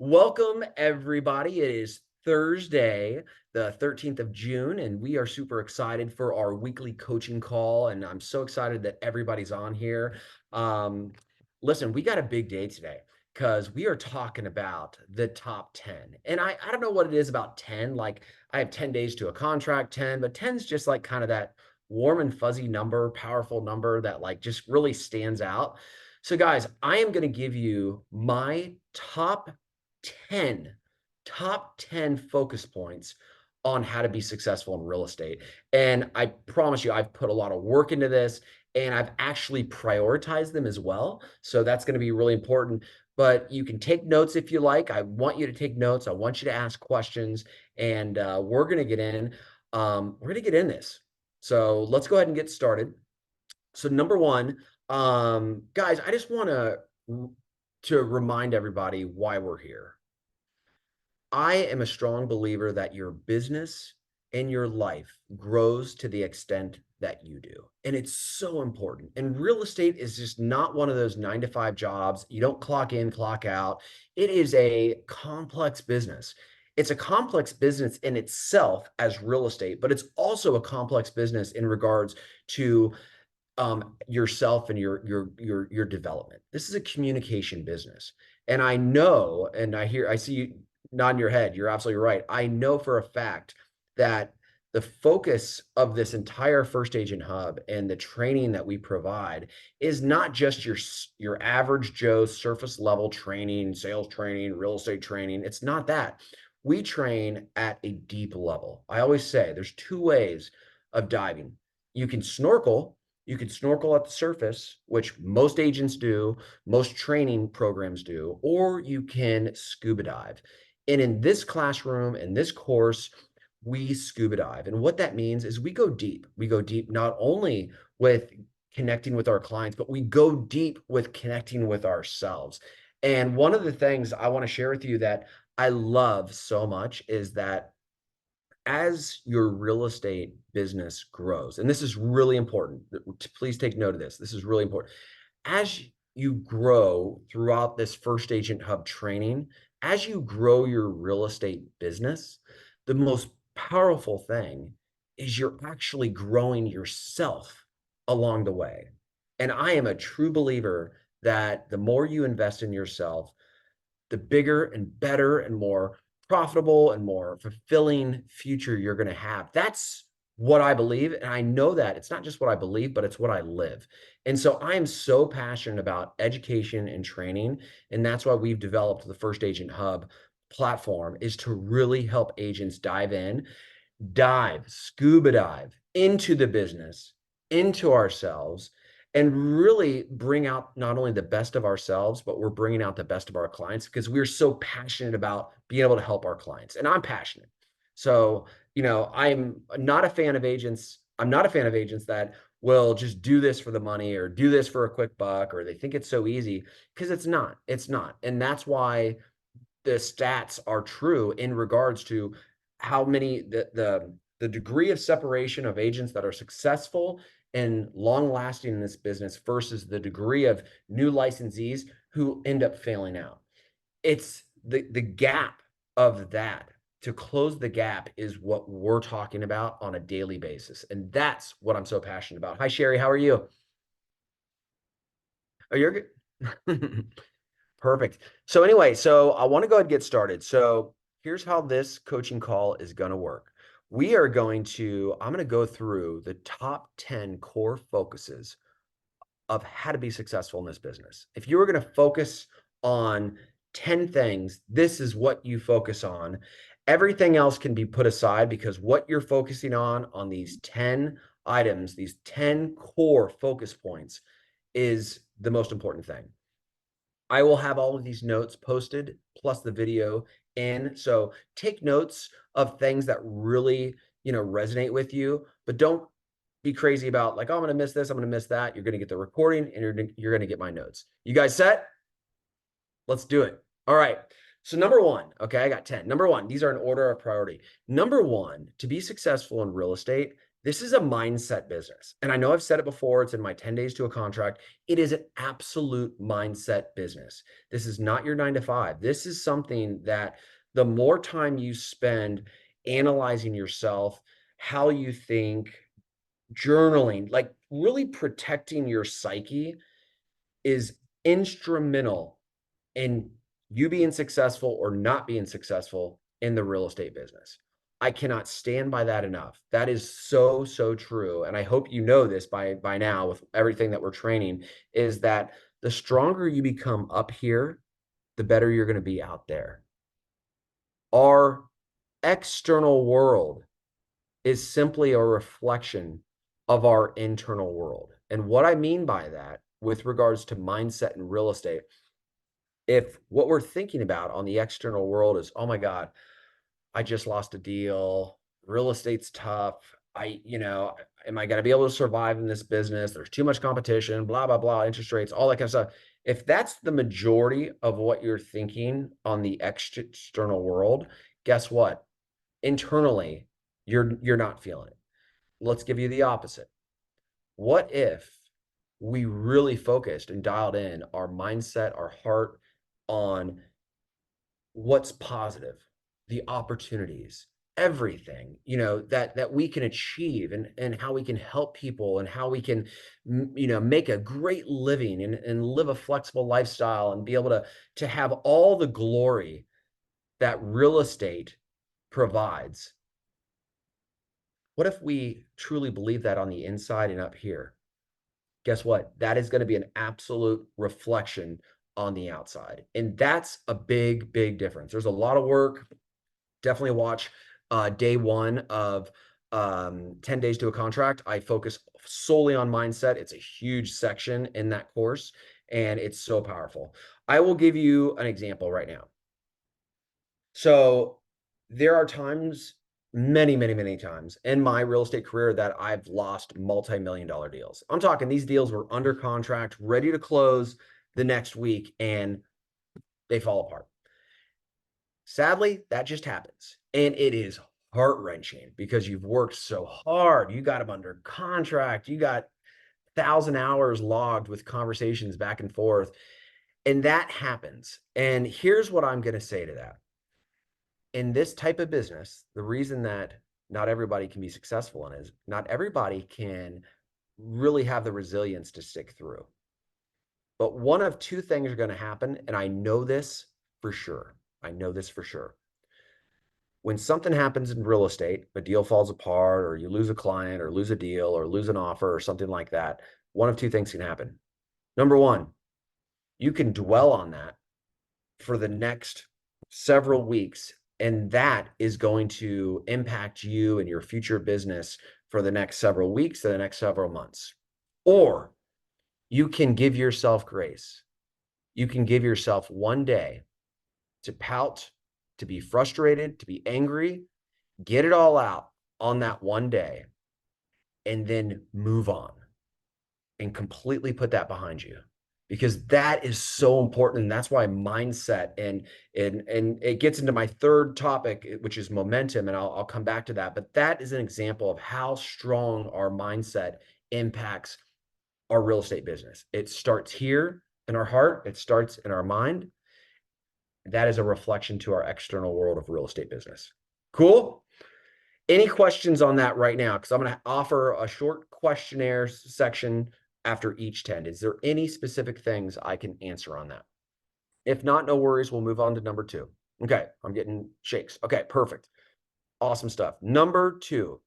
Welcome, everybody. It is Thursday, the 13th of June, and we are super excited for our weekly coaching call. And I'm so excited that everybody's on here. Um, Listen, we got a big day today because we are talking about the top 10. And I don't know what it is about 10. Like, I have 10 days to a contract, 10, but 10 is just like kind of that warm and fuzzy number, powerful number that like just really stands out. So, guys, I am going to give you my 10 top 10 focus points on how to be successful in real estate. And I promise you, I've put a lot of work into this and I've actually prioritized them as well. So that's going to be really important. But you can take notes if you like. I want you to take notes. I want you to ask questions, and we're going to get in. We're going to get in this. So let's go ahead and get started. So number one, guys, I just want to remind everybody why we're here. I am a strong believer that your business and your life grows to the extent that you do. And it's so important. And real estate is just not one of those 9 to 5 jobs. You don't clock in, clock out. It is a complex business. It's a complex business in itself as real estate, but it's also a complex business in regards to yourself and your development. This is a communication business. And I know, and I see you nodding your head. You're absolutely right. I know for a fact that the focus of this entire First Agent Hub and the training that we provide is not just your average Joe surface level training, sales training, real estate training. It's not that. We train at a deep level. I always say there's two ways of diving. You can snorkel. You can snorkel at the surface, which most agents do, most training programs do, or you can scuba dive. And in this classroom, in this course, we scuba dive. And what that means is we go deep. We go deep not only with connecting with our clients, but we go deep with connecting with ourselves. And one of the things I want to share with you that I love so much is that as your real estate business grows, and this is really important, please take note of this. This is really important. As you grow throughout this First Agent Hub training, as you grow your real estate business, the most powerful thing is you're actually growing yourself along the way. And I am a true believer that the more you invest in yourself, the bigger and better and more profitable and more fulfilling future you're going to have. That's what I believe. And I know that it's not just what I believe, but it's what I live. And so I am so passionate about education and training. And that's why we've developed the First Agent Hub platform, is to really help agents scuba dive into the business, into ourselves, and really bring out not only the best of ourselves, but we're bringing out the best of our clients because we're so passionate about being able to help our clients. And I'm passionate. So, I'm not a fan of agents. I'm not a fan of agents that will just do this for the money or do this for a quick buck, or they think it's so easy, because it's not. It's not. And that's why the stats are true in regards to how many the degree of separation of agents that are successful and long lasting in this business versus the degree of new licensees who end up failing out. It's the gap of that. To close the gap is what we're talking about on a daily basis. And that's what I'm so passionate about. Hi, Sherry. How are you? Oh, you're good. Perfect. So anyway, so I want to go ahead and get started. So here's how this coaching call is going to work. I'm going to go through the top 10 core focuses of how to be successful in this business. If you were going to focus on 10 things, this is what you focus on. Everything else can be put aside, because what you're focusing on these 10 items, these 10 core focus points, is the most important thing. I will have all of these notes posted plus the video in. So take notes of things that really, resonate with you, but don't be crazy about like, oh, I'm going to miss this, I'm going to miss that. You're going to get the recording and you're going to get my notes. You guys set? Let's do it. All right. So number one, okay, I got 10. Number one, these are in order of priority. Number one, to be successful in real estate, This is a mindset business. And I know I've said it before, it's in my 10 days to a contract. It is an absolute mindset business. This is not your 9 to 5. This is something that the more time you spend analyzing yourself, how you think, journaling, like really protecting your psyche is instrumental in you being successful or not being successful in the real estate business. I cannot stand by that enough. That is so, so true. And I hope you know this by now with everything that we're training, is that the stronger you become up here, the better you're going to be out there. Our external world is simply a reflection of our internal world. And what I mean by that with regards to mindset and real estate, if what we're thinking about on the external world is, oh my God, I just lost a deal, real estate's tough. Am I going to be able to survive in this business? There's too much competition, blah, blah, blah, interest rates, all that kind of stuff. If that's the majority of what you're thinking on the external world, guess what? Internally, you're not feeling it. Let's give you the opposite. What if we really focused and dialed in our mindset, our heart on what's positive, the opportunities, everything, that we can achieve, and how we can help people, and how we can, make a great living, and live a flexible lifestyle, and be able to have all the glory that real estate provides. What if we truly believe that on the inside and up here? Guess what? That is going to be an absolute reflection on the outside. And that's a big, big difference. There's a lot of work. Definitely watch day one of 10 days to a contract. I focus solely on mindset. It's a huge section in that course, and it's so powerful. I will give you an example right now. So there are times, many, many, many times in my real estate career that I've lost multi-million-dollar deals. I'm talking these deals were under contract, ready to close the next week, and they fall apart. Sadly, that just happens. And it is heart-wrenching because you've worked so hard. You got them under contract. You got 1,000 hours logged with conversations back and forth. And that happens. And here's what I'm going to say to that. In this type of business, the reason that not everybody can be successful in is not everybody can really have the resilience to stick through. But one of two things are going to happen, and I know this for sure. I know this for sure. When something happens in real estate, a deal falls apart, or you lose a client, or lose a deal, or lose an offer, or something like that, one of two things can happen. Number one, you can dwell on that for the next several weeks, and that is going to impact you and your future business for the next several weeks to the next several months. Or you can give yourself grace. You can give yourself one day to pout, to be frustrated, to be angry, get it all out on that one day, and then move on and completely put that behind you, because that is so important. And that's why mindset, and it gets into my third topic, which is momentum, and I'll come back to that. But that is an example of how strong our mindset impacts our real estate business. It starts here in our heart. It starts in our mind. That is a reflection to our external world of real estate business. Cool. Any questions on that right now? Because I'm going to offer a short questionnaire section after each 10. Is there any specific things I can answer on that? If not, no worries. We'll move on to number 2. Okay. I'm getting shakes. Okay. Perfect. Awesome stuff. Number 2,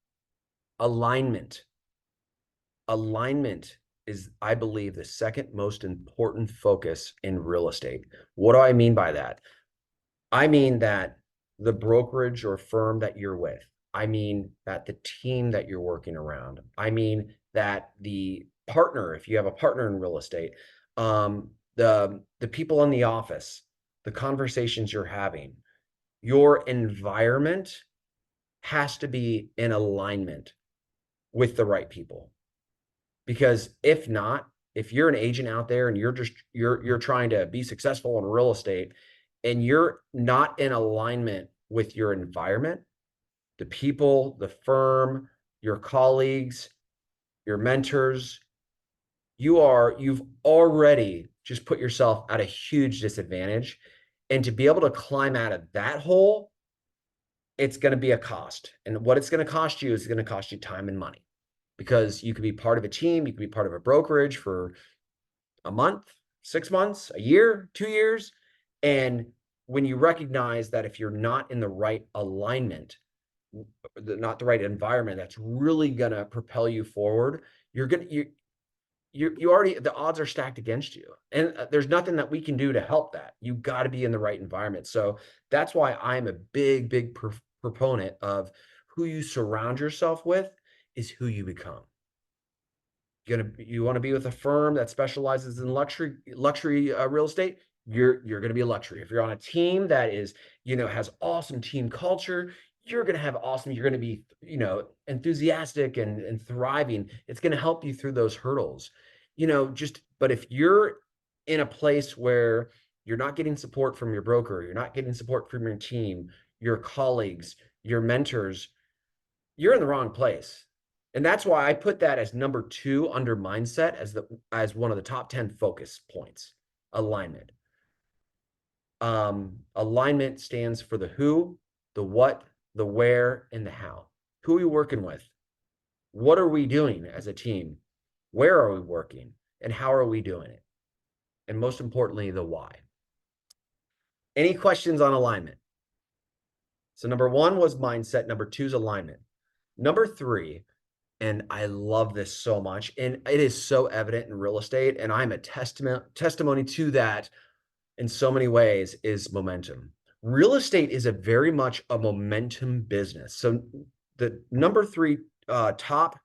alignment. Alignment is, I believe, the second most important focus in real estate. What do I mean by that? I mean that the brokerage or firm that you're with, I mean that the team that you're working around, I mean that the partner, if you have a partner in real estate, the people in the office, the conversations you're having, your environment has to be in alignment with the right people. Because if not, if you're an agent out there and you're trying to be successful in real estate and you're not in alignment with your environment, the people, the firm, your colleagues, your mentors, you've already just put yourself at a huge disadvantage. And to be able to climb out of that hole, it's going to be a cost. And what it's going to cost you is going to cost you time and money, because you could be part of a team, you could be part of a brokerage for a month, 6 months, a year, 2 years. And when you recognize that if you're not in the right alignment, not the right environment that's really going to propel you forward, you already, the odds are stacked against you, and there's nothing that we can do to help that. You got to be in the right environment. So that's why I'm a big proponent of who you surround yourself with is who you become. You want to be with a firm that specializes in luxury real estate, you're going to be a luxury. If you're on a team that is, has awesome team culture, you're going to have awesome, you're going to be, enthusiastic and thriving. It's going to help you through those hurdles. But if you're in a place where you're not getting support from your broker, you're not getting support from your team, your colleagues, your mentors, you're in the wrong place. And that's why I put that as number 2 under mindset, as one of the top 10 focus points. Alignment. Alignment stands for the who, the what, the where, and the how. Who are we working with? What are we doing as a team? Where are we working? And how are we doing it? And most importantly, the why. Any questions on alignment? So number 1 was mindset. Number 2 is alignment. Number 3, and I love this so much, and it is so evident in real estate, and I'm a testimony to that in so many ways, is momentum. Real estate is a very much a momentum business. So the number 3 top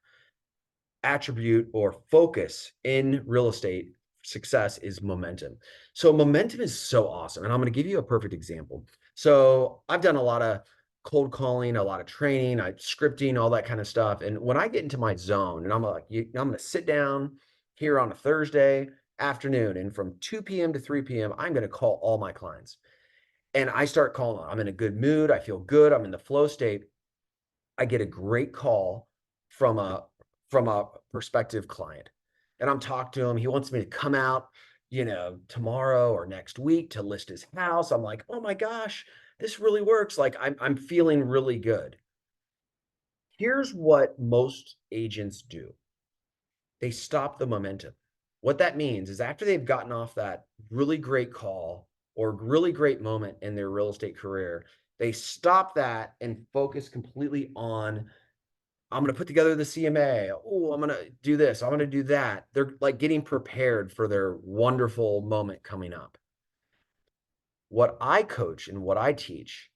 attribute or focus in real estate success is momentum. So momentum is so awesome. And I'm going to give you a perfect example. So I've done a lot of cold calling, a lot of training, scripting, all that kind of stuff. And when I get into my zone and I'm like, I'm going to sit down here on a Thursday afternoon, and from 2 p.m. to 3 p.m., I'm going to call all my clients. And I start calling them. I'm in a good mood. I feel good. I'm in the flow state. I get a great call from a prospective client, and I'm talking to him. He wants me to come out, tomorrow or next week to list his house. I'm like, oh my gosh, this really works. Like I'm feeling really good. Here's what most agents do. They stop the momentum. What that means is after they've gotten off that really great call or really great moment in their real estate career, they stop that and focus completely on, I'm going to put together the CMA. Oh, I'm going to do this. I'm going to do that. They're like getting prepared for their wonderful moment coming up. What I coach and what I teach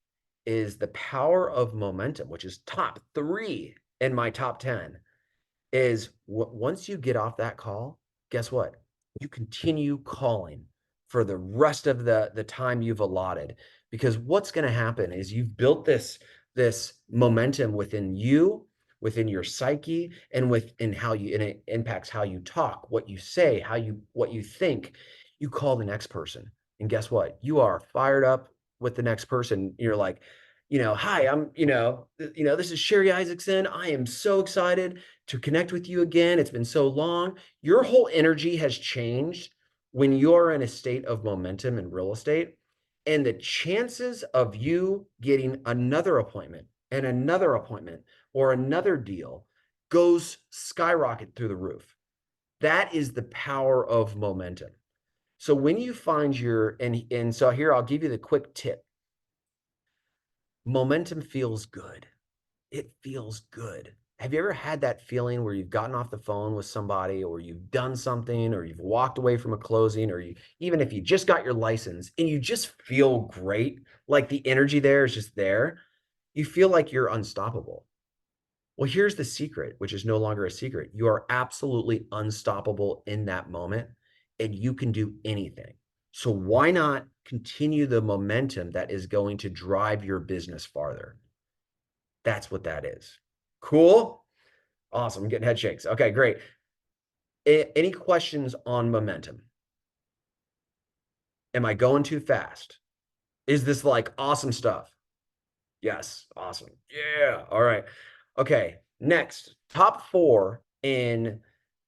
is the power of momentum, which is top 3 in my top 10, is once you get off that call, guess what? You continue calling for the rest of the time you've allotted, because what's going to happen is you've built this momentum within you, within your psyche, and within and it impacts how you talk, what you say, what you think. You call the next person, and guess what? You are fired up with the next person. You're like, hi, this is Sherry Isaacson. I am so excited to connect with you again. It's been so long. Your whole energy has changed when you're in a state of momentum in real estate. And the chances of you getting another appointment and another appointment or another deal goes skyrocket through the roof. That is the power of momentum. So when you find and so here, I'll give you the quick tip. Momentum feels good. It feels good. Have you ever had that feeling where you've gotten off the phone with somebody, or you've done something, or you've walked away from a closing, or even if you just got your license and you just feel great, like the energy there is just there, you feel like you're unstoppable. Well, here's the secret, which is no longer a secret. You are absolutely unstoppable in that moment, and you can do anything. So why not continue the momentum that is going to drive your business farther? That's what that is. Cool? Awesome. I'm getting head shakes. Okay, great. Any questions on momentum? Am I going too fast? Is this like awesome stuff? Yes. Awesome. Yeah. All right. Okay. Next, top four in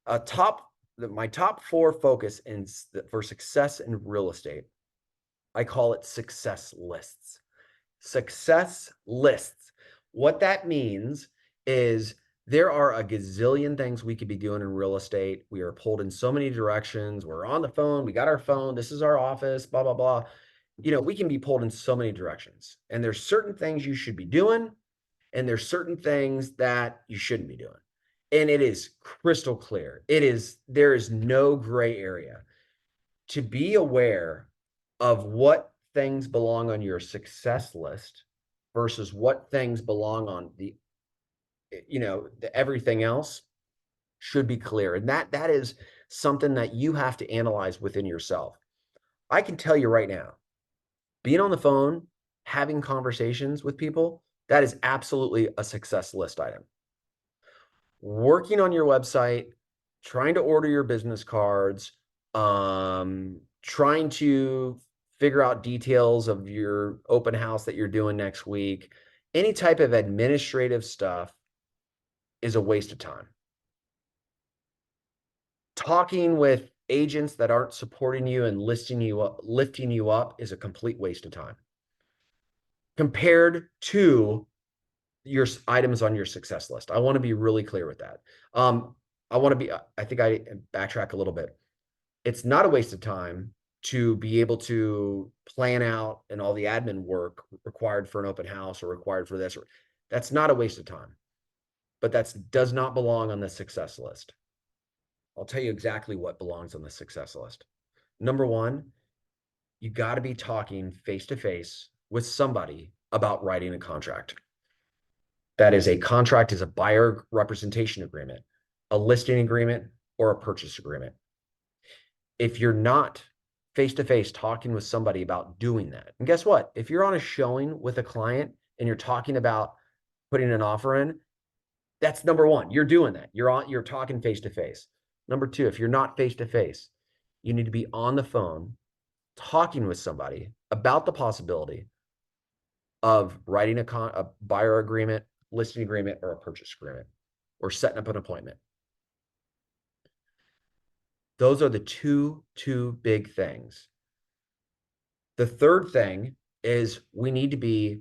my top four focus for success in real estate. I call it success lists. Success lists. What that means is there are a gazillion things we could be doing in real estate. We are pulled in so many directions. We're on the phone. We got our phone. This is our office, blah, blah, blah. We can be pulled in so many directions. And there's certain things you should be doing, and there's certain things that you shouldn't be doing. And it is crystal clear. There is no gray area. To be aware of what things belong on your success list versus what things belong on the everything else should be clear. And that is something that you have to analyze within yourself. I can tell you right now, being on the phone, having conversations with people, that is absolutely a success list item. Working on your website, trying to order your business cards, trying to figure out details of your open house that you're doing next week, any type of administrative stuff is a waste of time. Talking with agents that aren't supporting you and lifting you up is a complete waste of time compared to your items on your success list. I want to be really clear with that. I think I backtrack a little bit. It's not a waste of time to be able to plan out and all the admin work required for an open house or required for this. That's not a waste of time, but that does not belong on the success list. I'll tell you exactly what belongs on the success list. Number one, you got to be talking face to face with somebody about writing a contract. That is, a contract is a buyer representation agreement, a listing agreement, or a purchase agreement. If you're not face to face talking with somebody about doing that, and guess what? If you're on a showing with a client and you're talking about putting an offer in, that's number one. You're doing that. You're talking face to face. Number two, if you're not face to face, you need to be on the phone talking with somebody about the possibility of writing a buyer agreement, listing agreement, or a purchase agreement, or setting up an appointment. Those are the two big things. The third thing is we need to be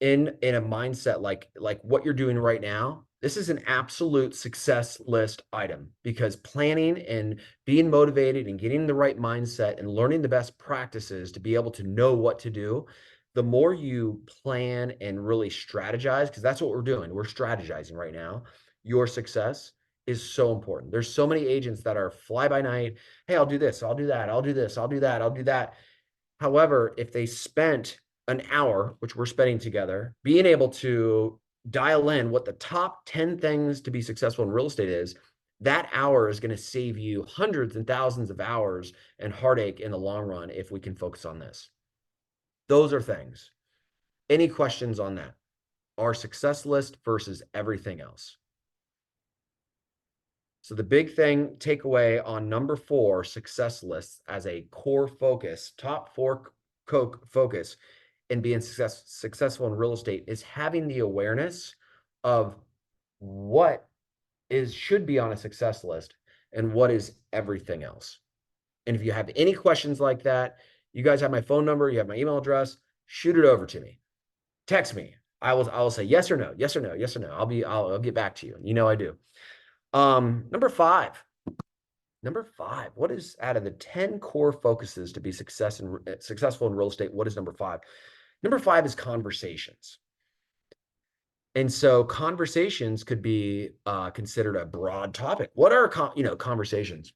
in a mindset like what you're doing right now. This is an absolute success list item, because planning and being motivated and getting the right mindset and learning the best practices to be able to know what to do, the more you plan and really strategize, because that's what we're doing. We're strategizing right now. Your success is so important. There's so many agents that are fly by night. Hey, I'll do this. I'll do that. I'll do this. I'll do that. I'll do that. However, if they spent an hour, which we're spending together, being able to dial in what the top 10 things to be successful in real estate is, that hour is going to save you hundreds and thousands of hours and heartache in the long run if we can focus on this. Those are things. Any questions on that? Our success list versus everything else. So the big thing takeaway on number 4, success lists as a core focus, top 4 focus in being successful in real estate, is having the awareness of what should be on a success list and what is everything else. And if you have any questions like that, you guys have my phone number, you have my email address, shoot it over to me. Text me. I will say yes or no, yes or no, yes or no. I'll get back to you. You know I do. Number five, what is, out of the 10 core focuses to be successful in real estate, what is number 5? Number 5 is conversations. And so conversations could be considered a broad topic. What are conversations?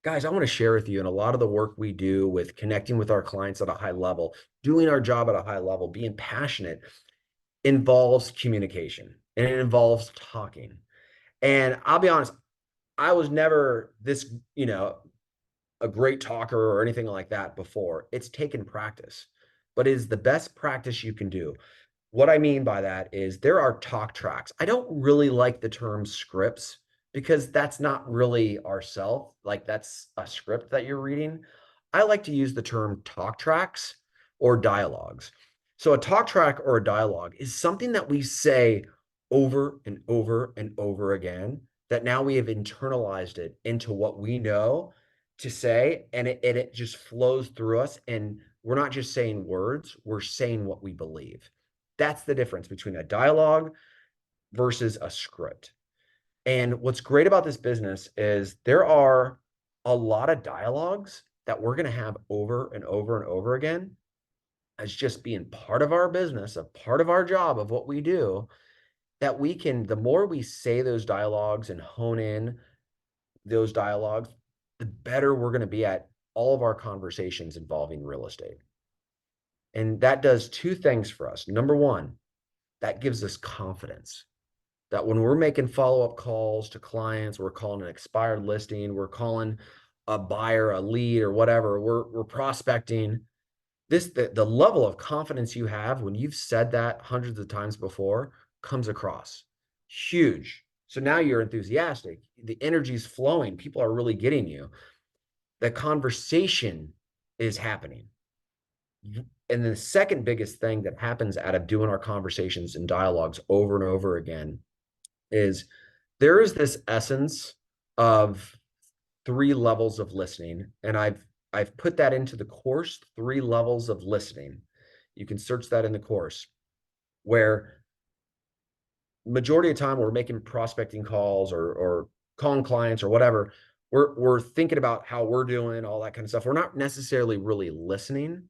Guys, I want to share with you, and a lot of the work we do with connecting with our clients at a high level, doing our job at a high level, being passionate, involves communication, and it involves talking. And I'll be honest, I was never this, a great talker or anything like that before. It's taken practice, but it is the best practice you can do. What I mean by that is there are talk tracks. I don't really like the term scripts, because that's not really ourself. Like, that's a script that you're reading. I like to use the term talk tracks or dialogues. So a talk track or a dialogue is something that we say over and over and over again, that now we have internalized it into what we know to say, and it just flows through us. And we're not just saying words, we're saying what we believe. That's the difference between a dialogue versus a script. And what's great about this business is there are a lot of dialogues that we're going to have over and over and over again as just being part of our business, a part of our job of what we do, that we can, the more we say those dialogues and hone in those dialogues, the better we're going to be at all of our conversations involving real estate. And that does two things for us. Number one, that gives us confidence that when we're making follow-up calls to clients, we're calling an expired listing, we're calling a buyer, a lead, or whatever, we're prospecting. The level of confidence you have when you've said that hundreds of times before comes across huge. So now you're enthusiastic. The energy's flowing. People are really getting you. The conversation is happening. And the second biggest thing that happens out of doing our conversations and dialogues over and over again is there is this essence of three levels of listening. And I've put that into the course, three levels of listening. You can search that in the course, where majority of the time we're making prospecting calls or calling clients or whatever. We're thinking about how we're doing, all that kind of stuff. We're not necessarily really listening.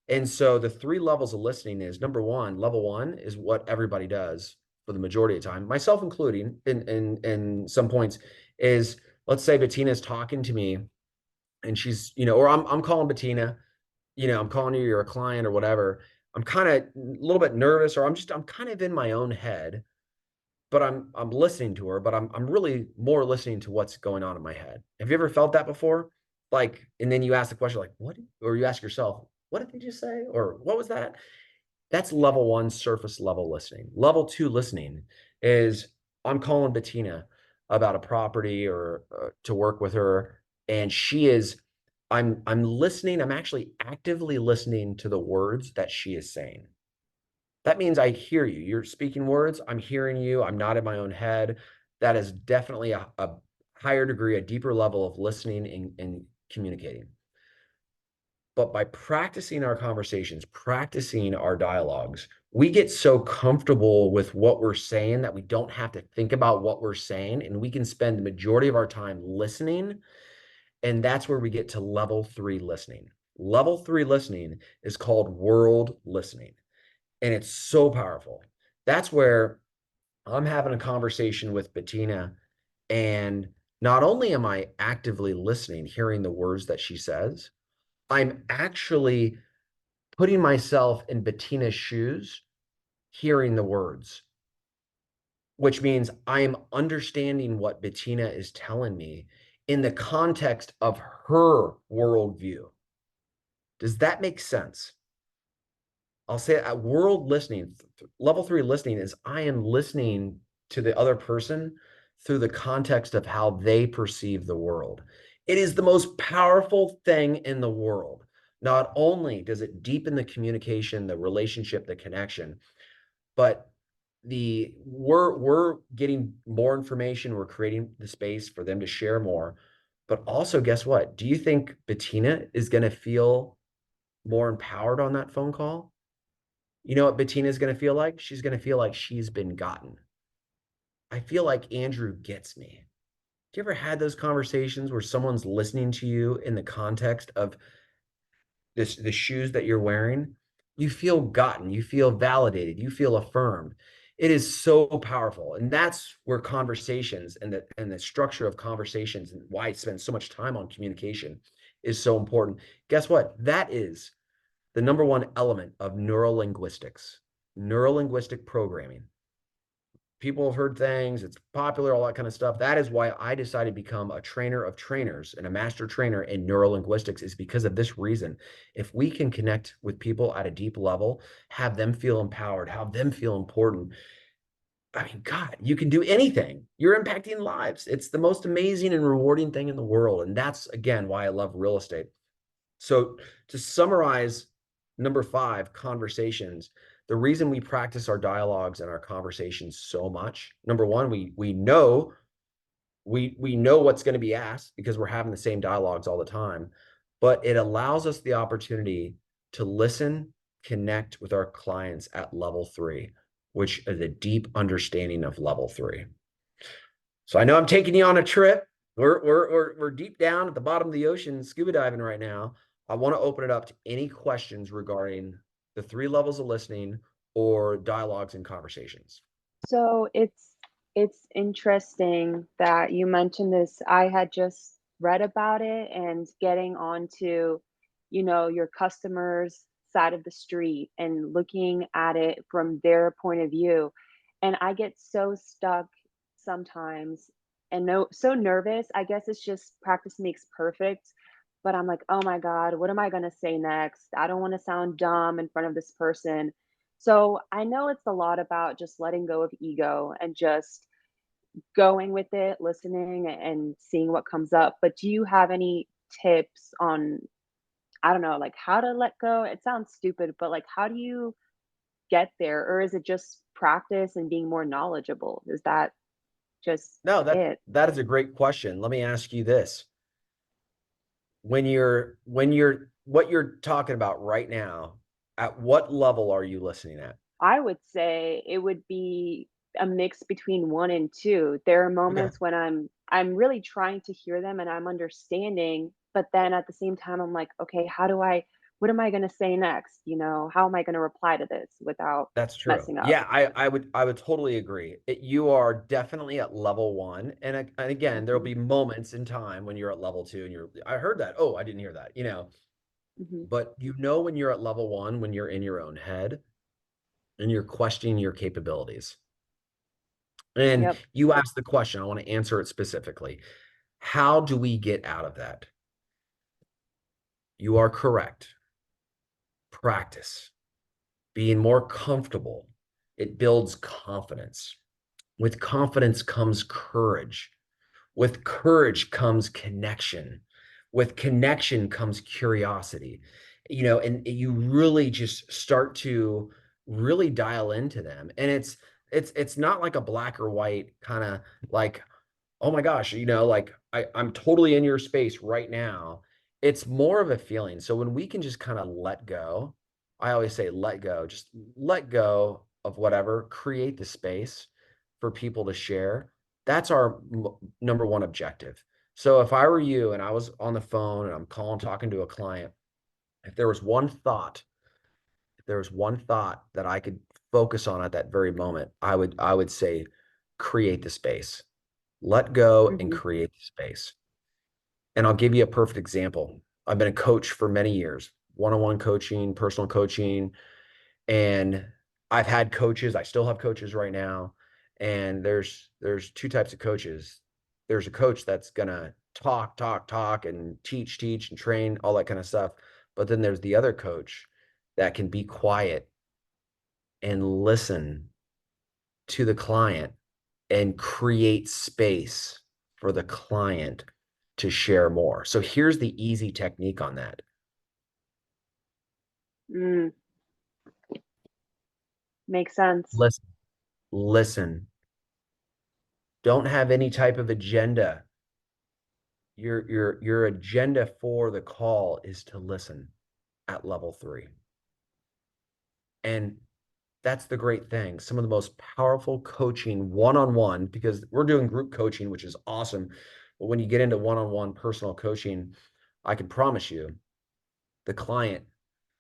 And so the three levels of listening is, number one, level one is what everybody does for the majority of the time, myself including in some points, is let's say Bettina's talking to me and she's, or I'm calling Bettina, I'm calling you, you're a client or whatever. I'm kind of a little bit nervous, or I'm kind of in my own head, but I'm listening to her, but I'm really more listening to what's going on in my head. Have you ever felt that before? Like, and then you ask the question, like, what? Or you ask yourself, what did they just say? Or what was that? That's level one, surface level listening. Level two listening is I'm calling Bettina about a property or to work with her, and I'm listening. I'm actually actively listening to the words that she is saying. That means I hear you. You're speaking words. I'm hearing you. I'm not in my own head. That is definitely a higher degree, a deeper level of listening and communicating. But by practicing our conversations, practicing our dialogues, we get so comfortable with what we're saying that we don't have to think about what we're saying. And we can spend the majority of our time listening. And that's where we get to level three listening. Level three listening is called world listening. And it's so powerful. That's where I'm having a conversation with Bettina, and not only am I actively listening, hearing the words that she says, I'm actually putting myself in Bettina's shoes, hearing the words, which means I am understanding what Bettina is telling me in the context of her worldview. Does that make sense? I'll say world listening, level three listening is I am listening to the other person through the context of how they perceive the world. It is the most powerful thing in the world. Not only does it deepen the communication, the relationship, the connection, but we're getting more information, we're creating the space for them to share more. But also, guess what? Do you think Bettina is going to feel more empowered on that phone call? You know what Bettina is going to feel like? She's going to feel like she's been gotten. I feel like Andrew gets me. Do you ever had those conversations where someone's listening to you in the context of the shoes that you're wearing? You feel gotten, you feel validated, you feel affirmed. It is so powerful. And that's where conversations and the structure of conversations and why I spend so much time on communication is so important. Guess what? That is the number one element of neurolinguistics, neurolinguistic programming. People have heard things, it's popular, all that kind of stuff. That is why I decided to become a trainer of trainers and a master trainer in neurolinguistics, is because of this reason. If we can connect with people at a deep level, have them feel empowered, have them feel important, I mean, God, you can do anything. You're impacting lives. It's the most amazing and rewarding thing in the world. And that's, again, why I love real estate. So to summarize, number five, conversations, The reason we practice our dialogues and our conversations so much, number one, we know what's going to be asked because we're having the same dialogues all the time, but it allows us the opportunity to listen, connect with our clients at level 3, which is a deep understanding of level 3. So I know I'm taking you on a trip. We're deep down at the bottom of the ocean scuba diving right now. I want to open it up to any questions regarding the 3 levels of listening or dialogues and conversations. So it's interesting that you mentioned this. I had just read about it and getting onto, your customers' side of the street and looking at it from their point of view. And I get so stuck sometimes and so nervous. I guess it's just practice makes perfect. But I'm like, oh my God, what am I gonna say next? I don't want to sound dumb in front of this person. So I know it's a lot about just letting go of ego and just going with it, listening and seeing what comes up. But do you have any tips on, I don't know, like how to let go? It sounds stupid, but like how do you get there? Or is it just practice and being more knowledgeable? Is that just No, it? that is a great question. Let me ask you this. When you're what you're talking about right now, at what level are you listening at? I would say it would be a mix between 1 and 2. There are Okay. moments when I'm really trying to hear them and I'm understanding, but then at the same time, I'm like, "Okay, what am I gonna say next?" "How am I gonna reply to this without That's true. messing up?" Yeah, I would totally agree. You are definitely at level 1, and again, there'll Mhm, be moments in time when you're at level 2 and I heard that. Oh, I didn't hear that, mhm. but when you're at level 1 when you're in your own head and you're questioning your capabilities. And Yep. you asked the question, I want to answer it specifically. How do we get out of that? You are correct. Practice. Being more comfortable. It builds confidence. With confidence comes courage. With courage comes connection. With connection comes curiosity. And you really just start to really dial into them. And it's not like a black or white kind of like, oh my gosh, like I'm totally in your space right now. It's more of a feeling. So when we can just kind of let go, I always say let go, just let go of whatever, create the space for people to share. That's our number one objective. So if I were you and I was on the phone and I'm talking to a client, if there was one thought, if there was one thought that I could focus on at that very moment, I would say create the space. Let go and Mhm. create the space. And I'll give you a perfect example. I've been a coach for many years, one-on-one coaching, personal coaching, and I've had coaches, I still have coaches right now, and there's 2 types of coaches. There's a coach that's gonna talk, talk, talk, and teach, and train, all that kind of stuff. But then there's the other coach that can be quiet and listen to the client and create space for the client to share more. So here's the easy technique on that. Mm, makes sense. Listen, listen. Don't have any type of agenda. Your agenda for the call is to listen at level 3. And that's the great thing. Some of the most powerful coaching one-on-one, because we're doing group coaching, which is awesome. But when you get into one-on-one personal coaching, I can promise you the client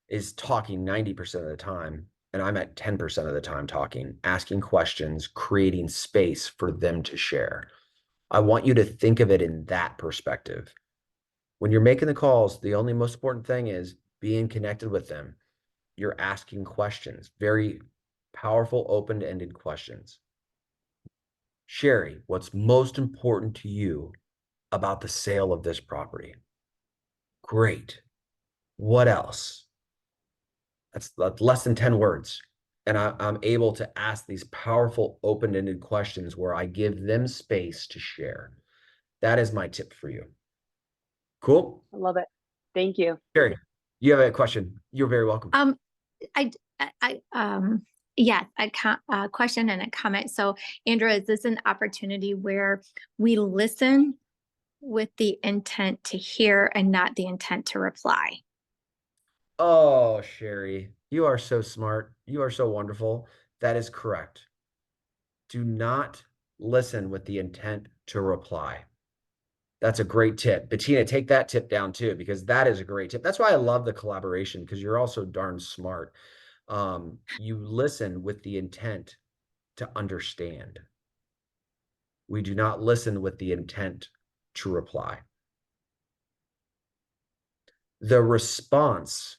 is talking 90% of the time, and I'm at 10% of the time talking, asking questions, creating space for them to share. I want you to think of it in that perspective. When you're making the calls, the only most important thing is being connected with them. You're asking questions, very powerful, open-ended questions. Sherry, what's most important to you about the sale of this property? Great. What else? That's less than 10 words. And I'm able to ask these powerful, open-ended questions where I give them space to share. That is my tip for you. Cool? I love it. Thank you. Sherry, you have a question. You're very welcome. Um, I Yeah, a question and a comment. So, Andrea, is this an opportunity where we listen with the intent to hear and not the intent to reply? Oh, Sherry, you are so smart. You are so wonderful. That is correct. Do not listen with the intent to reply. That's a great tip. Bettina, take that tip down too, because that is a great tip. That's why I love the collaboration, because you're also darn smart. You listen with the intent to understand. We do not listen with the intent to reply. The response,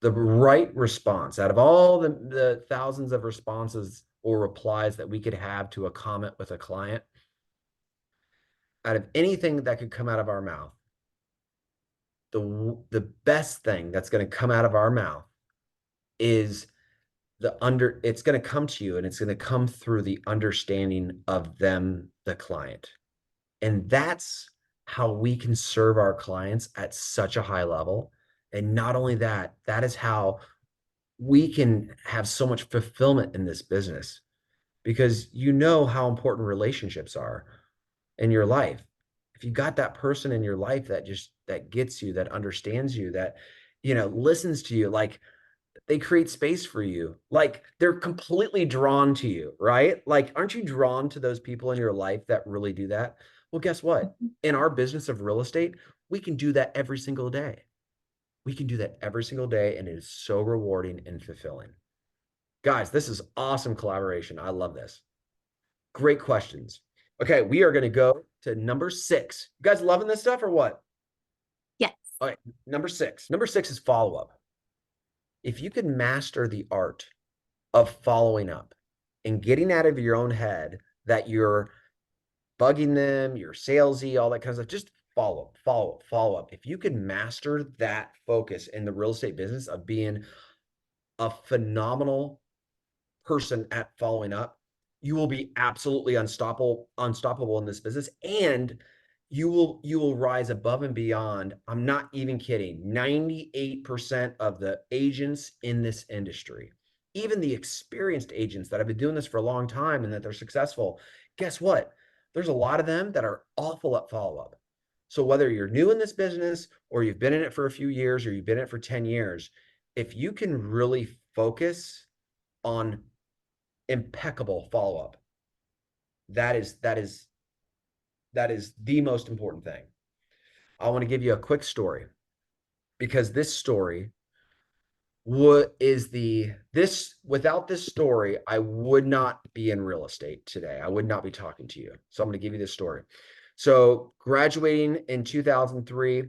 the right response out of all the thousands of responses or replies that we could have to a comment with a client, out of anything that could come out of our mouth, the best thing that's going to come out of our mouth is it's going to come to you, and it's going to come through the understanding of them, the client. And that's how we can serve our clients at such a high level. And not only that, that is how we can have so much fulfillment in this business, because you know how important relationships are in your life. If you got that person in your life that gets you, that understands you, that listens to you, like they create space for you, like they're completely drawn to you, right? Like, aren't you drawn to those people in your life that really do that? Well, guess what? In our business of real estate, we can do that every single day. We can do that every single day, and it is so rewarding and fulfilling. Guys, this is awesome collaboration. I love this. Great questions. Okay, we are going to go to number 6. You guys loving this stuff or what? Yes. All right, number 6. Number 6 is follow-up. If you can master the art of following up and getting out of your own head that you're bugging them, you're salesy, all that kind of stuff, just follow up. If you can master that focus in the real estate business of being a phenomenal person at following up, you will be absolutely unstoppable in this business, and you will rise above and beyond. I'm not even kidding. 98% of the agents in this industry, even the experienced agents that have been doing this for a long time and that they're successful, guess what? There's a lot of them that are awful at follow-up. So whether you're new in this business or you've been in it for a few years or you've been in it for 10 years, if you can really focus on impeccable follow-up, that is the most important thing. I want to give you a quick story, because this story without this story, I would not be in real estate today. I would not be talking to you. So I'm going to give you this story. So graduating in 2003,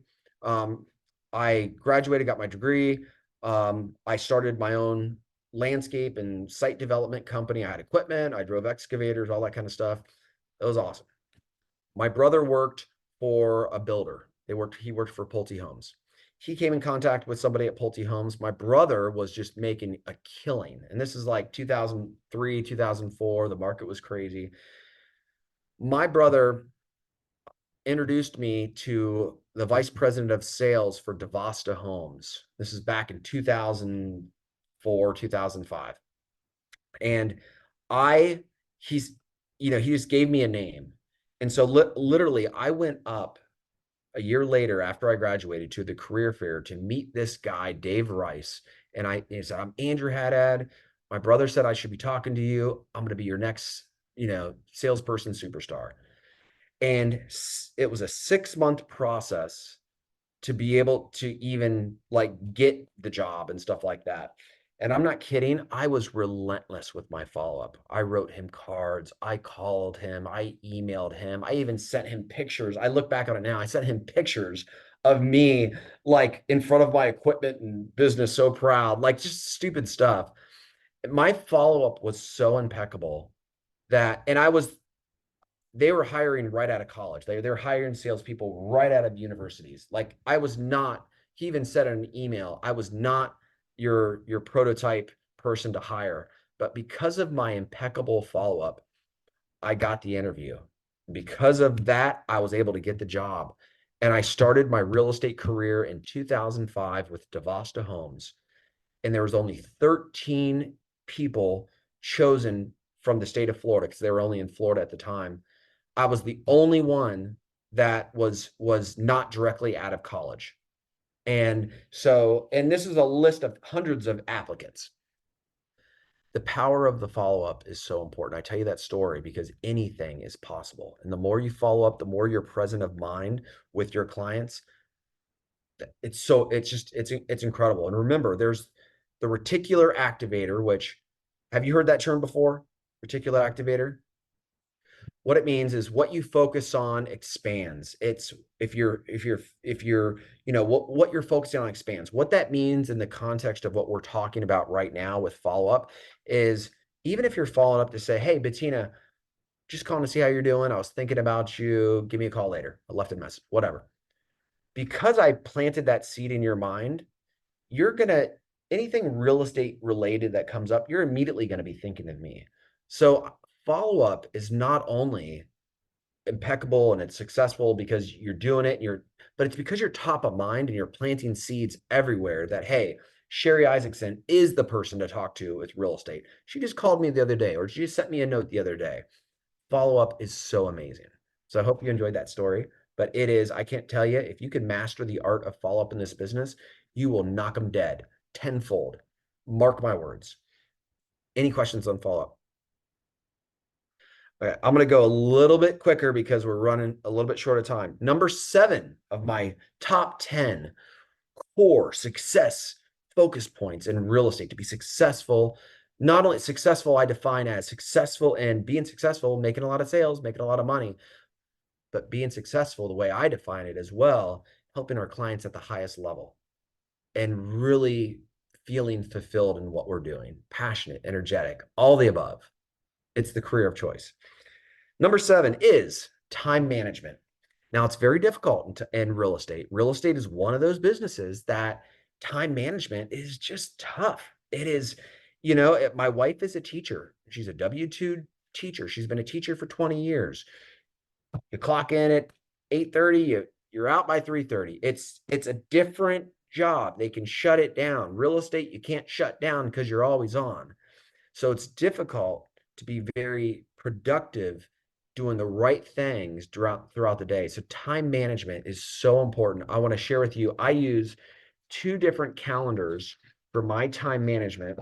I graduated, got my degree. I started my own landscape and site development company. I had equipment. I drove excavators, all that kind of stuff. It was awesome. My brother worked for a builder. He worked for Pulte Homes. He came in contact with somebody at Pulte Homes. My brother was just making a killing. And this is like 2003, 2004. The market was crazy. My brother introduced me to the vice president of sales for DeVosta Homes. This is back in 2004, 2005. And he just gave me a name. And so literally I went up a year later after I graduated to the career fair to meet this guy, Dave Rice. And he said, I'm Andrew Haddad. My brother said I should be talking to you. I'm going to be your next, salesperson superstar. And it was a 6-month process to be able to even like get the job and stuff like that. And I'm not kidding. I was relentless with my follow-up. I wrote him cards. I called him. I emailed him. I even sent him pictures. I look back on it now. I sent him pictures of me like in front of my equipment and business, so proud, like just stupid stuff. My follow-up was so impeccable and they were hiring right out of college. They're hiring salespeople right out of universities. Like I was not, he even said in an email, I was not your prototype person to hire. But because of my impeccable follow-up, I got the interview. Because of that, I was able to get the job. And I started my real estate career in 2005 with DeVosta Homes. and there was only 13 people chosen from the state of Florida, because they were only in Florida at the time. I was the only one that was not directly out of college. And so, and this is a list of hundreds of applicants. The power of the follow-up is so important. I tell you that story because anything is possible. And the more you follow up, the more you're present of mind with your clients. It's incredible. And remember, there's the reticular activator, which, have you heard that term before? Reticular activator? What it means is what you focus on expands. It's if you're, what you're focusing on expands. What that means in the context of what we're talking about right now with follow-up is, even if you're following up to say, hey, Bettina, just calling to see how you're doing. I was thinking about you. Give me a call later. I left a message, whatever. Because I planted that seed in your mind, anything real estate related that comes up, you're immediately going to be thinking of me. So follow-up is not only impeccable and it's successful because you're doing it, but it's because you're top of mind and you're planting seeds everywhere that, hey, Sherry Isaacson is the person to talk to with real estate. She just called me the other day, or she just sent me a note the other day. Follow-up is so amazing. So I hope you enjoyed that story, but I can't tell you, if you can master the art of follow-up in this business, you will knock them dead tenfold. Mark my words. Any questions on follow-up? Okay, I'm going to go a little bit quicker because we're running a little bit short of time. Number 7 of my top 10 core success focus points in real estate to be successful. Not only successful, I define as successful and being successful, making a lot of sales, making a lot of money, but being successful, the way I define it as well, helping our clients at the highest level and really feeling fulfilled in what we're doing, passionate, energetic, all the above. It's the career of choice. Number 7 is time management. Now, it's very difficult in real estate. Real estate is one of those businesses that time management is just tough. It is, my wife is a teacher. She's a W-2 teacher. She's been a teacher for 20 years. You clock in at 8:30, you're out by 3:30. It's a different job. They can shut it down. Real estate, you can't shut down because you're always on. So it's difficult to be very productive doing the right things throughout the day. So time management is so important. I want to share with you, I use 2 different calendars for my time management.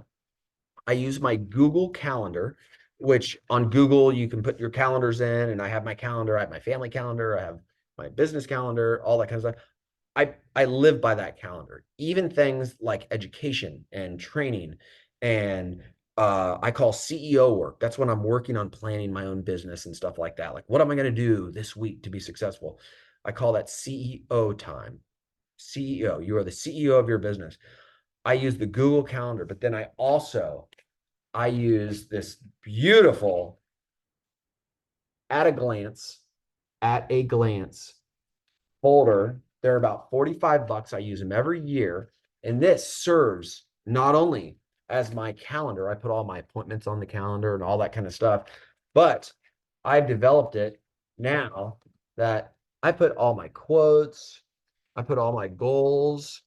I use my Google Calendar, which on Google, you can put your calendars in, and I have my calendar, I have my family calendar, I have my business calendar, all that kind of stuff. I live by that calendar, even things like education and training, and I call CEO work. That's when I'm working on planning my own business and stuff like that. Like, what am I going to do this week to be successful? I call that CEO time. CEO, you are the CEO of your business. I use the Google Calendar, but then I use this beautiful at a glance folder. They're about $45. I use them every year. And this serves not only as my calendar, I put all my appointments on the calendar and all that kind of stuff, but I've developed it now that I put all my quotes, I put all my goals,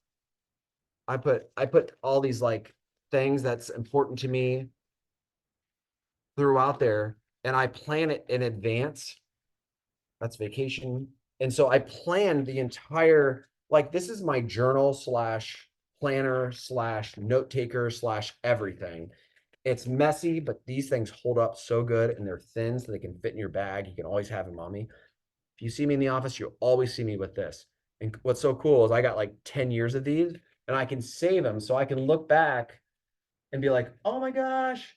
I put all these like things that's important to me throughout there, and I plan it in advance. That's vacation. And so I planned the entire, like, this is my journal slash planner slash note taker slash everything. It's messy, but these things hold up so good, and they're thin so they can fit in your bag. You can always have them on me. If you see me in the office, you'll always see me with this. And what's so cool is I got like 10 years of these, and I can save them so I can look back and be like, oh my gosh,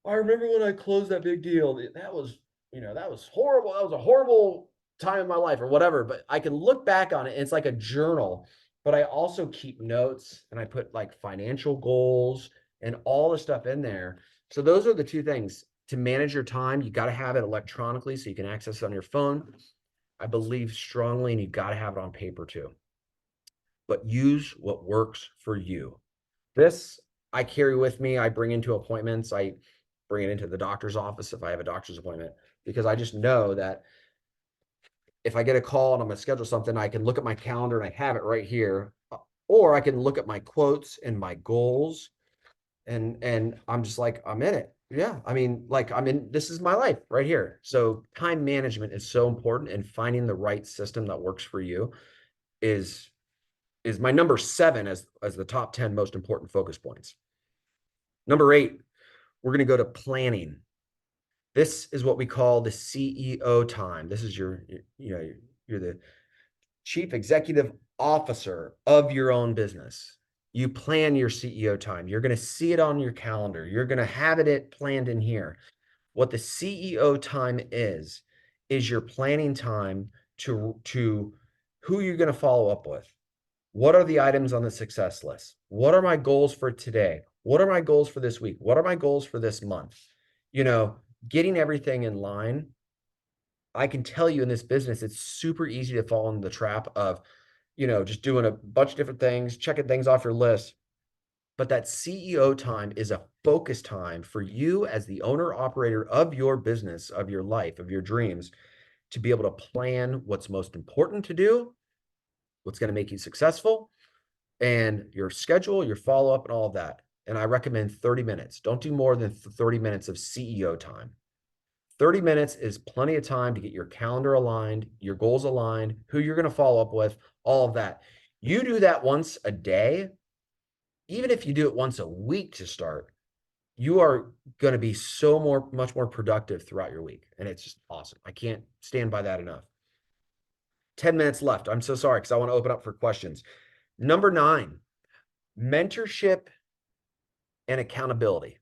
I remember when I closed that big deal. That was, that was horrible. That was a horrible time in my life or whatever. But I can look back on it, and it's like a journal. But I also keep notes, and I put like financial goals and all the stuff in there. So those are the 2 things. To manage your time, you got to have it electronically so you can access it on your phone. I believe strongly, and you got to have it on paper too. But use what works for you. This I carry with me. I bring into appointments. I bring it into the doctor's office if I have a doctor's appointment, because I just know that if I get a call and I'm going to schedule something, I can look at my calendar and I have it right here. Or I can look at my quotes and my goals And I'm just like, I'm in it. Yeah. I mean, like this is my life right here. So time management is so important, and finding the right system that works for you is my number 7 as the top 10 most important focus points. Number 8, we're going to go to planning. This is what we call the CEO time. This is you're the chief executive officer of your own business. You plan your CEO time. You're going to see it on your calendar. You're going to have it planned in here. What the CEO time is your planning time to who you're going to follow up with. What are the items on the success list? What are my goals for today? What are my goals for this week? What are my goals for this month? Getting everything in line. I can tell you in this business, it's super easy to fall into the trap of, just doing a bunch of different things, checking things off your list. But that CEO time is a focus time for you as the owner operator of your business, of your life, of your dreams, to be able to plan what's most important to do, what's going to make you successful, and your schedule, your follow-up, and all of that. And I recommend 30 minutes. Don't do more than 30 minutes of CEO time. 30 minutes is plenty of time to get your calendar aligned, your goals aligned, who you're going to follow up with, all of that. You do that once a day, even if you do it once a week to start, you are going to be much more productive throughout your week. And it's just awesome. I can't stand by that enough. 10 minutes left. I'm so sorry because I want to open up for questions. Number 9, mentorship and accountability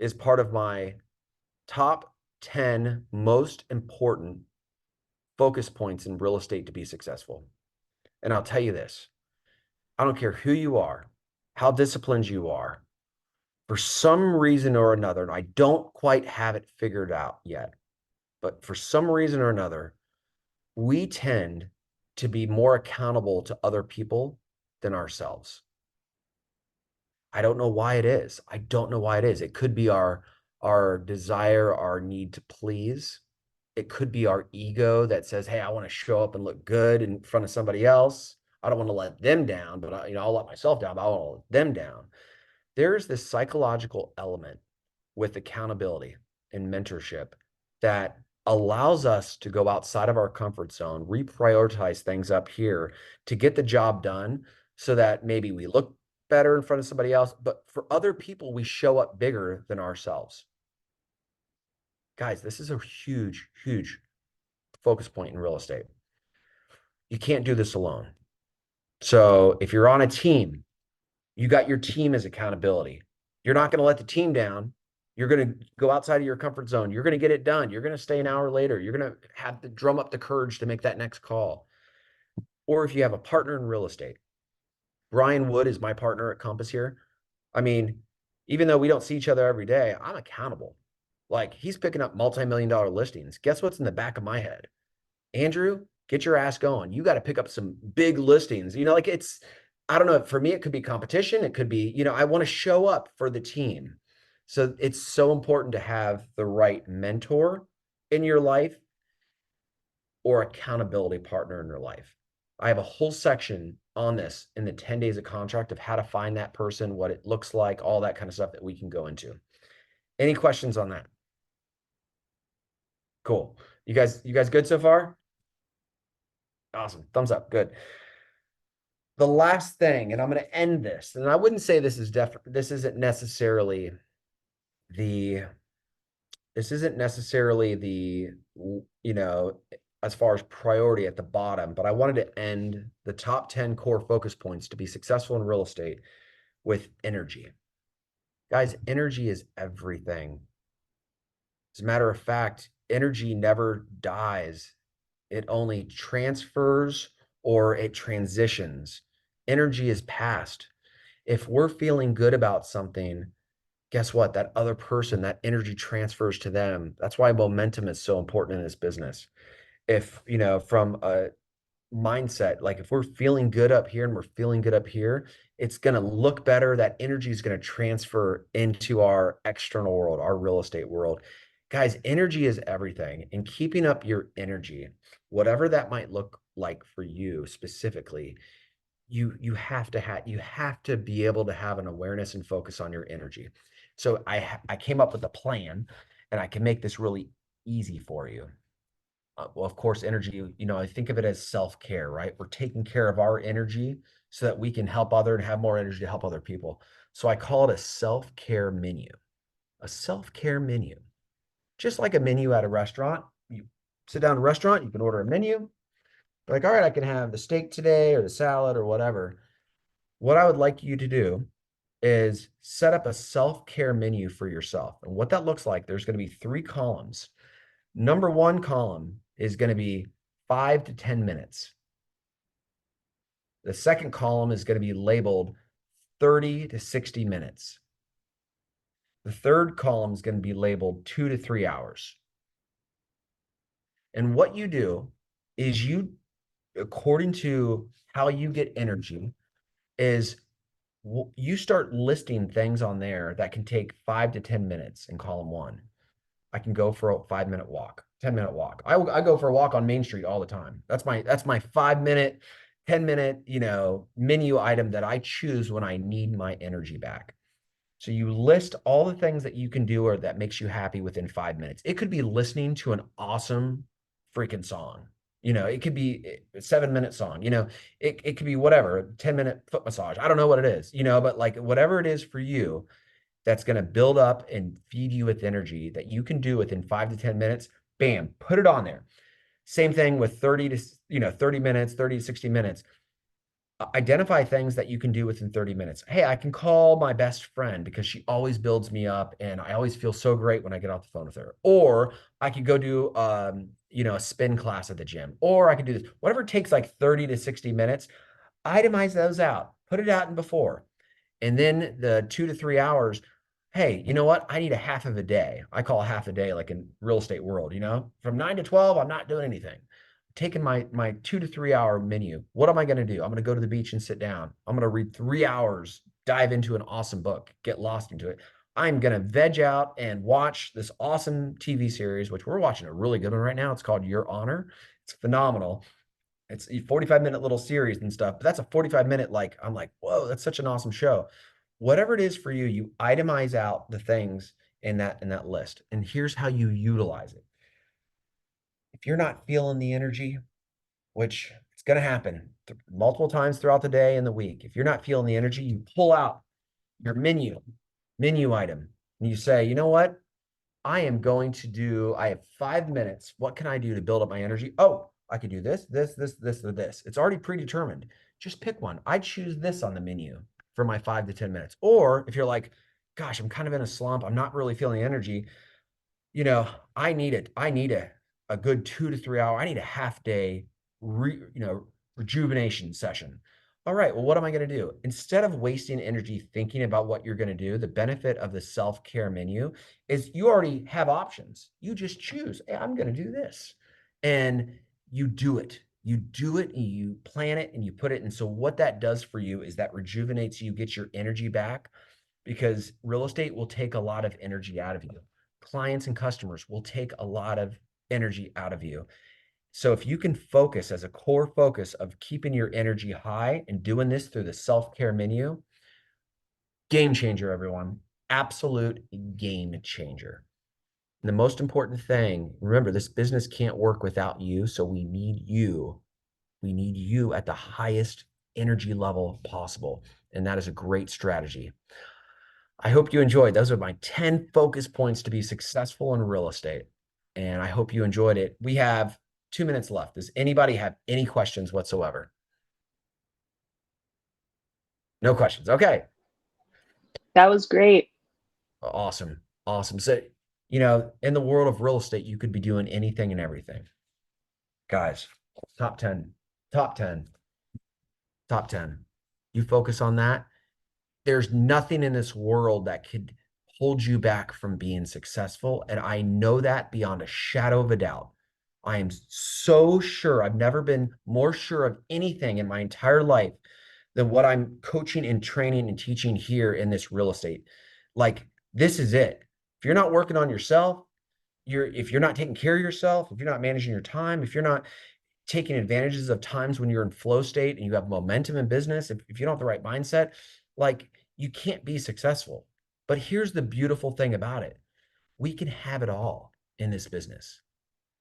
is part of my top 10 most important focus points in real estate to be successful. And I'll tell you this, I don't care who you are, how disciplined you are, for some reason or another, and I don't quite have it figured out yet, but for some reason or another, we tend to be more accountable to other people than ourselves. I don't know why it is. I don't know why it is. It could be our desire, our need to please. It could be our ego that says, hey, I want to show up and look good in front of somebody else. I don't want to let them down, but I'll let myself down, but I want to let them down. There's this psychological element with accountability and mentorship that allows us to go outside of our comfort zone, reprioritize things up here to get the job done so that maybe we look better in front of somebody else, but for other people, we show up bigger than ourselves. Guys, this is a huge, huge focus point in real estate. You can't do this alone. So if you're on a team, you got your team as accountability. You're not going to let the team down. You're going to go outside of your comfort zone. You're going to get it done. You're going to stay an hour later. You're going to have to drum up the courage to make that next call. Or if you have a partner in real estate, Brian Wood is my partner at Compass here. I mean, even though we don't see each other every day, I'm accountable. Like, he's picking up multi-million-dollar listings. Guess what's in the back of my head? Andrew, get your ass going. You got to pick up some big listings. Like, I don't know. For me, it could be competition. It could be, I want to show up for the team. So it's so important to have the right mentor in your life or accountability partner in your life. I have a whole section on this in the 10 days of contract of how to find that person, what it looks like, all that kind of stuff that we can go into. Any questions on that? Cool. You guys good so far? Awesome. Thumbs up. Good. The last thing, and I'm going to end this, and I wouldn't say this isn't necessarily the, as far as priority at the bottom, but I wanted to end the top 10 core focus points to be successful in real estate with energy. Guys, energy is everything. As a matter of fact, energy never dies. It only transfers or it transitions. Energy is past. If we're feeling good about something, guess what? That other person, that energy transfers to them. That's why momentum is so important in this business. If, from a mindset, like if we're feeling good up here and we're feeling good up here, it's going to look better. That energy is going to transfer into our external world, our real estate world. Guys, energy is everything. And keeping up your energy, whatever that might look like for you specifically, you have to be able to have an awareness and focus on your energy. So I came up with a plan, and I can make this really easy for you. Well, of course, energy, I think of it as self-care, right? We're taking care of our energy so that we can help other and have more energy to help other people. So I call it a self-care menu. A self-care menu. Just like a menu at a restaurant. You sit down at a restaurant, you can order a menu. Like, all right, I can have the steak today or the salad or whatever. What I would like you to do is set up a self-care menu for yourself. And what that looks like, there's going to be 3 columns. Number 1 column is going to be 5 to 10 minutes. The second column is going to be labeled 30 to 60 minutes. The third column is going to be labeled 2 to 3 hours. And what you do is according to how you get energy, is you start listing things on there that can take 5 to 10 minutes in column 1. I can go for a 5-minute walk, 10-minute walk. I go for a walk on Main Street all the time. That's my 5-minute, 10-minute, menu item that I choose when I need my energy back. So you list all the things that you can do or that makes you happy within 5 minutes. It could be listening to an awesome freaking song. It could be a 7-minute song. It could be whatever, 10-minute foot massage. I don't know what it is, but like whatever it is for you, that's going to build up and feed you with energy that you can do within 5 to 10 minutes, bam, put it on there. Same thing with 30 minutes, 30 to 60 minutes. Identify things that you can do within 30 minutes. Hey, I can call my best friend because she always builds me up and I always feel so great when I get off the phone with her. Or I could go do, a spin class at the gym, or I could do this, whatever takes like 30 to 60 minutes, itemize those out, put it out in before. And then the 2 to 3 hours, hey, you know what? I need a half of a day. I call a half a day like in real estate world, from 9 to 12, I'm not doing anything. Taking my 2 to 3 hour menu. What am I going to do? I'm going to go to the beach and sit down. I'm going to read 3 hours, dive into an awesome book, get lost into it. I'm going to veg out and watch this awesome TV series, which we're watching a really good one right now. It's called Your Honor. It's phenomenal. It's a 45-minute little series and stuff, but that's a 45-minute, I'm like, whoa, that's such an awesome show. Whatever it is for you, you itemize out the things in that list. And here's how you utilize it. If you're not feeling the energy, which it's going to happen multiple times throughout the day and the week, if you're not feeling the energy, you pull out your menu item, and you say, you know what? I have 5 minutes. What can I do to build up my energy? Oh, I could do this, or this. It's already predetermined. Just pick one. I choose this on the menu for my 5 to 10 minutes. Or if you're like, gosh, I'm kind of in a slump, I'm not really feeling energy, I need it. I need a good 2 to 3 hour. I need a half day, rejuvenation session. All right, well, what am I going to do? Instead of wasting energy thinking about what you're going to do, the benefit of the self-care menu is you already have options. You just choose, hey, I'm going to do this. And you do it. You do it and you plan it and you put it. And so what that does for you is that rejuvenates you, gets your energy back, because real estate will take a lot of energy out of you. Clients and customers will take a lot of energy out of you. So if you can focus as a core focus of keeping your energy high and doing this through the self-care menu, game changer, everyone. Absolute game changer. And the most important thing, remember, this business can't work without you. So we need you. We need you at the highest energy level possible. And that is a great strategy. I hope you enjoyed. Those are my 10 focus points to be successful in real estate. And I hope you enjoyed it. We have 2 minutes left. Does anybody have any questions whatsoever? No questions. Okay. That was great. Awesome. Awesome. So, in the world of real estate, you could be doing anything and everything. Guys, top 10, top 10, top 10. You focus on that. There's nothing in this world that could hold you back from being successful. And I know that beyond a shadow of a doubt. I am so sure. I've never been more sure of anything in my entire life than what I'm coaching and training and teaching here in this real estate. Like, this is it. If you're not working on yourself, if you're not taking care of yourself, if you're not managing your time, if you're not, taking advantages of times when you're in flow state and you have momentum in business. If you don't have the right mindset, like, you can't be successful. But here's the beautiful thing about it. We can have it all in this business.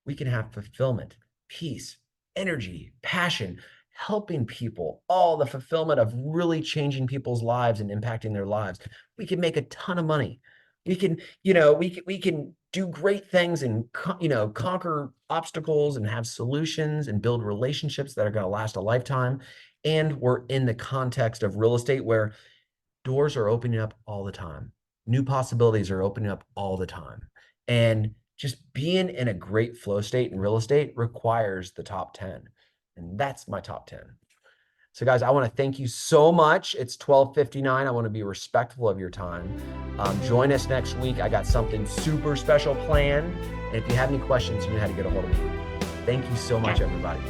We can have fulfillment, peace, energy, passion, helping people, all the fulfillment of really changing people's lives and impacting their lives. We can make a ton of money. We can, we can do great things and, conquer obstacles and have solutions and build relationships that are going to last a lifetime. And we're in the context of real estate where doors are opening up all the time. New possibilities are opening up all the time. And just being in a great flow state in real estate requires the top 10. And that's my top 10. So guys, I want to thank you so much. It's 12:59. I want to be respectful of your time. Join us next week. I got something super special planned. And if you have any questions, you know how to get a hold of me. Thank you so much, everybody.